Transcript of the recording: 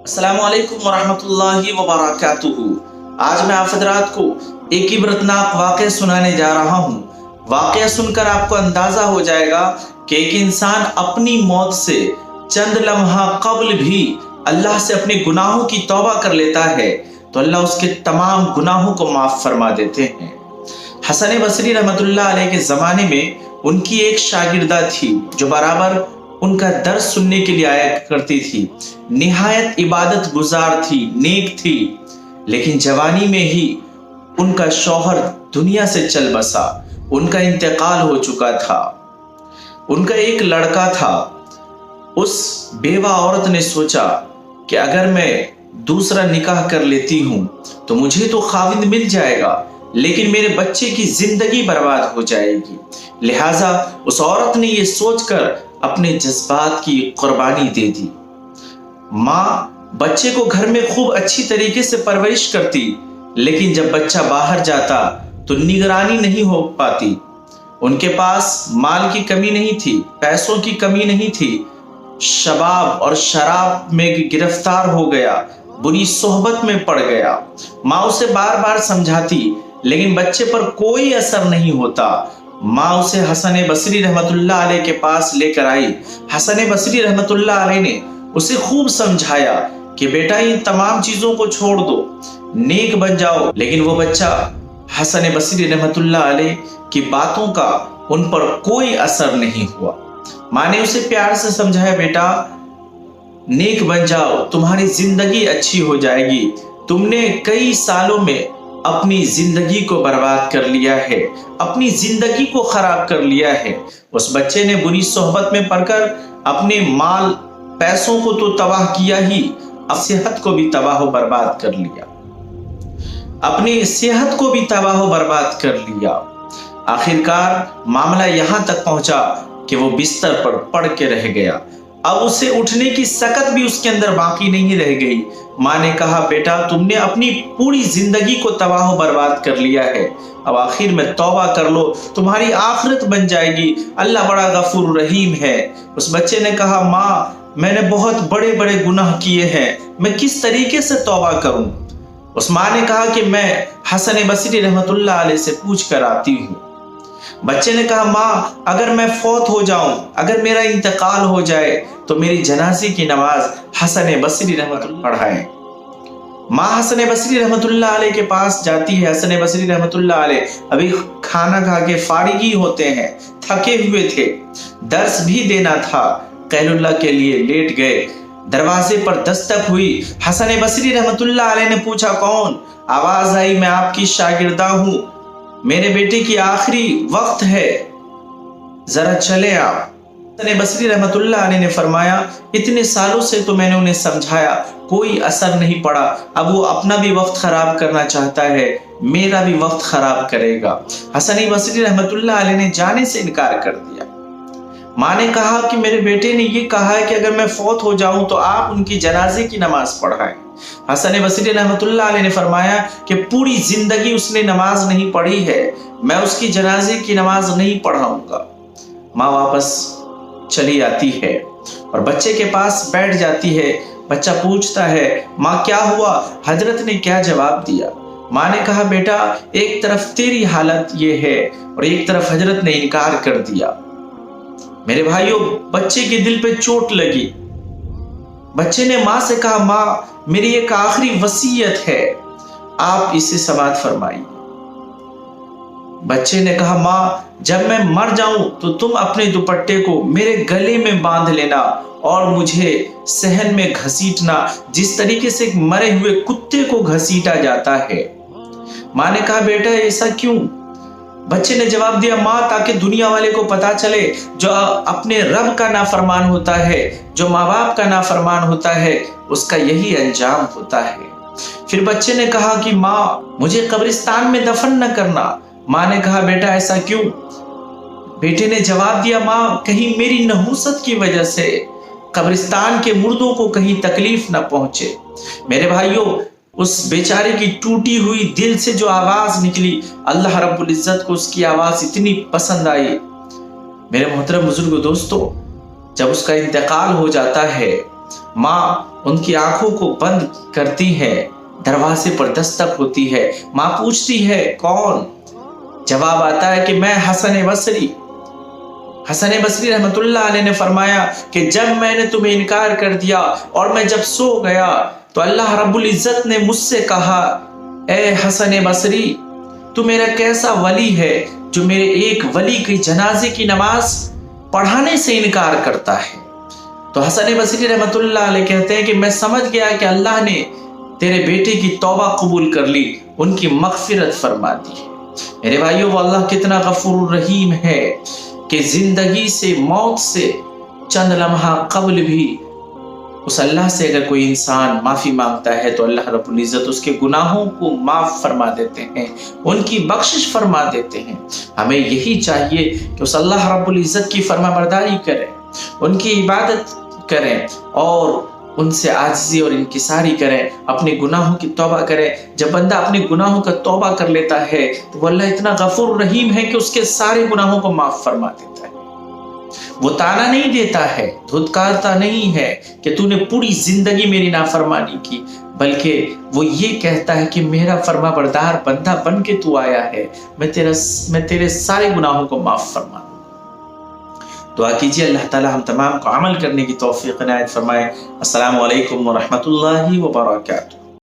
अस्सलाम वालेकुम वरहमतुल्लाहि वबरकातुहू। आज मैं आप हज़रात को एक इबरतनाक वाक़या सुनाने जा रहा हूँ। वाक़या सुनकर आपको अंदाज़ा हो जाएगा कि एक इंसान अपनी मौत से चंद लम्हा कबल भी अल्लाह से अपने गुनाहों की तौबा कर लेता है तो अल्लाह उसके तमाम गुनाहों को माफ़ फरमा देते हैं। हसन बसरी रहमतुल्लाह अलैह के ज़माने में उनकी एक शागिर्दा थी जो बराबर उनका दर्स सुनने के लिए आया करती थी। निहायत इबादत गुजार थी, नेक थी, लेकिन जवानी में ही उनका शौहर दुनिया से चल बसा। उनका इंतकाल हो चुका था। उनका एक लड़का था। उस बेवा औरत ने सोचा कि अगर मैं दूसरा निकाह कर लेती हूँ तो मुझे तो खाविंद मिल जाएगा, लेकिन मेरे बच्चे की जिंदगी बर्बाद हो जाएगी। लिहाजा उस औरत ने ये सोचकर अपने जज्बात की कुर्बानी दे दी। माँ बच्चे को घर में खूब अच्छी तरीके से परवरिश करती, लेकिन जब बच्चा बाहर जाता तो निगरानी नहीं हो पाती। उनके पास माल की कमी नहीं थी, पैसों की कमी नहीं थी। शबाब और शराब में गिरफ्तार हो गया, बुरी सोहबत में पड़ गया। माँ उसे बार बार समझाती, लेकिन बच्चे पर कोई असर नहीं होता। माँ उसे हसन बसरी रहमतुल्लाह अलैह के पास लेकर आई। हसन बसरी रहमतुल्लाह अलैह ने उसे खूब समझाया कि बेटा इन तमाम चीजों को छोड़ दो, नेक बन जाओ। लेकिन वो बच्चा हसन बसरी रहमतुल्लाह अलैह की बातों का उन पर कोई असर नहीं हुआ। माँ ने उसे प्यार से समझाया, बेटा नेक बन जाओ, तुम्हारी जिंदगी अच्छी हो जाएगी। तुमने कई सालों में अपनी जिंदगी को बर्बाद कर लिया है, अपनी जिंदगी को खराब कर लिया है। उस बच्चे ने बुरी सोहबत में पड़कर अपने माल पैसों को तो तबाह किया ही, अब सेहत को भी तबाह व बर्बाद कर लिया। अपनी सेहत को भी तबाह व बर्बाद कर लिया। आखिरकार मामला यहां तक पहुंचा कि वो बिस्तर पर पड़ के रह गया। अब उसे उठने की सकत भी उसके अंदर बाकी नहीं रह गई। माँ ने कहा, बेटा तुमने अपनी पूरी जिंदगी को तबाह व बर्बाद कर लिया है, अब आखिर में तौबा कर लो, तुम्हारी आखिरत बन जाएगी। अल्लाह बड़ा गफूर रहीम है। उस बच्चे ने कहा, माँ मैंने बहुत बड़े बड़े गुनाह किए हैं, मैं किस तरीके से तौबा करूं? उस माँ ने कहा कि मैं हसन बसरी रहमतुल्लाह अलैह से पूछ कर आती हूँ। बच्चे ने कहा, माँ अगर मैं फौत हो जाऊं, अगर मेरा इंतकाल हो जाए तो मेरी जनाजे की नमाज हसन बसरी रहमतुल्लाह पढ़ाएं। माँ हसन बसरी रहमतुल्लाह अलैह के पास जाती है। हसन बसरी रहमतुल्लाह अलैह अभी खाना खा के फारिग ही होते हैं, थके हुए थे, दर्स भी देना था, कैलुल्लाह के लिए लेट गए। दरवाजे पर दस्तक हुई। हसन बसरी रहमतुल्लाह अलैह ने पूछा, कौन? आवाज आई, मैं आपकी शागिर्दा हूँ, मेरे बेटे की आखिरी वक्त है, जरा चले आप। हसन बसरी रहमतुल्लाह अलैह ने फरमाया, इतने सालों से तो मैंने उन्हें समझाया, कोई असर नहीं पड़ा। अब वो अपना भी वक्त खराब करना चाहता है, मेरा भी वक्त खराब करेगा। हसन बसरी रहमतुल्लाह अलैह ने जाने से इनकार कर दिया। माँ ने कहा कि मेरे बेटे ने ये कहा है कि अगर मैं फौत हो जाऊं तो आप उनकी जनाजे की नमाज पढ़ाएं। हसन बसरी रहमतुल्लाह अलैह ने फरमाया कि पूरी जिंदगी उसने नमाज नहीं पढ़ी है, मैं उसकी जनाजे की नमाज नहीं पढ़ाऊंगा। माँ वापस चली आती है और बच्चे के पास बैठ जाती है। बच्चा पूछता है, माँ क्या हुआ? हजरत ने क्या जवाब दिया? माँ ने कहा, बेटा एक तरफ तेरी हालत ये है और एक तरफ हजरत ने इनकार कर दिया। मेरे भाइयों, बच्चे के दिल पे चोट लगी। बच्चे ने माँ से कहा, माँ मेरी एक आखिरी वसीयत है, आप इसे समाअत फरमाइए। बच्चे ने कहा, माँ जब मैं मर जाऊं तो तुम अपने दुपट्टे को मेरे गले में बांध लेना और मुझे सहन में घसीटना, जिस तरीके से एक मरे हुए कुत्ते को घसीटा जाता है। माँ ने कहा, बेटा ऐसा क्यों? बच्चे ने जवाब दिया, माँ ताकि दुनिया वाले को पता चले जो अपने रब का नाफरमान होता है, जो माँ बाप का नाफरमान होता है, उसका यही अंजाम होता है। फिर बच्चे ने कहा कि माँ मुझे कब्रिस्तान में दफन न करना। माँ ने कहा, बेटा ऐसा क्यों? बेटे ने जवाब दिया, माँ कहीं मेरी नहूसत की वजह से कब्रिस्तान के मुर्दों को कहीं तकलीफ न पहुंचे। मेरे भाइयों, उस बेचारे की टूटी हुई दिल से जो आवाज निकली, अल्लाह रब्बुल इज्जत को उसकी आवाज इतनी पसंद आई। मेरे मोहतरम बुजुर्ग दोस्तों, जब उसका इंतकाल हो जाता है माँ उनकी आंखों को बंद करती है, दरवाजे पर दस्तक होती है, माँ पूछती है कौन? जवाब आता है कि मैं हसन बसरी। हसन बसरी रहमतुल्लाह अलैह ने फरमाया कि जब मैंने तुम्हें इनकार कर दिया और मैं जब सो गया तो अल्लाह रब्बुल इज्जत ने मुझसे कहा, ए हसन बसरी, तू मेरा कैसा वली है जो मेरे एक वली की जनाजे की नमाज पढ़ाने से इनकार करता है। तो हसन बसरी रहमतुल्लाह अलैह कहते हैं कि मैं समझ गया कि अल्लाह ने तेरे बेटे की तौबा कबूल कर ली, उनकी मगफिरत फरमा दी। मेरे भाइयों, वो अल्लाह कितना गफूर रहीम है कि जिंदगी से, मौत से चंद लम्हा कबल भी उस अल्लाह से अगर कोई इंसान माफ़ी मांगता है तो अल्लाह रब्बुल इज़्ज़त उसके गुनाहों को माफ़ फरमा देते हैं, उनकी बख्शिश फरमा देते हैं। हमें यही चाहिए कि उस अल्लाह रब्बुल इज़्ज़त की फरमाबरदारी करें, उनकी इबादत करें और उनसे आजिज़ी और इनकिसारी करें, अपने गुनाहों की तौबा करें। जब बंदा अपने गुनाहों का तौबा कर लेता है तो वो अल्लाह इतना गफूर रहीम है कि उसके सारे गुनाहों को माफ़ फरमा देता है। वो ताना नहीं देता है, धुतकारता नहीं है कि तूने पूरी जिंदगी मेरी नाफरमानी की, बल्कि वो ये कहता है कि मेरा फरमाबरदार बंदा बन के तू आया है, मैं तेरे सारे गुनाहों को माफ फरमा। दुआ कीजिए अल्लाह ताला हम तमाम को अमल करने की तौफीक इनायत फरमाए। अस्सलामु अलैकुम व रहमतुल्लाहि व बरकातुहू।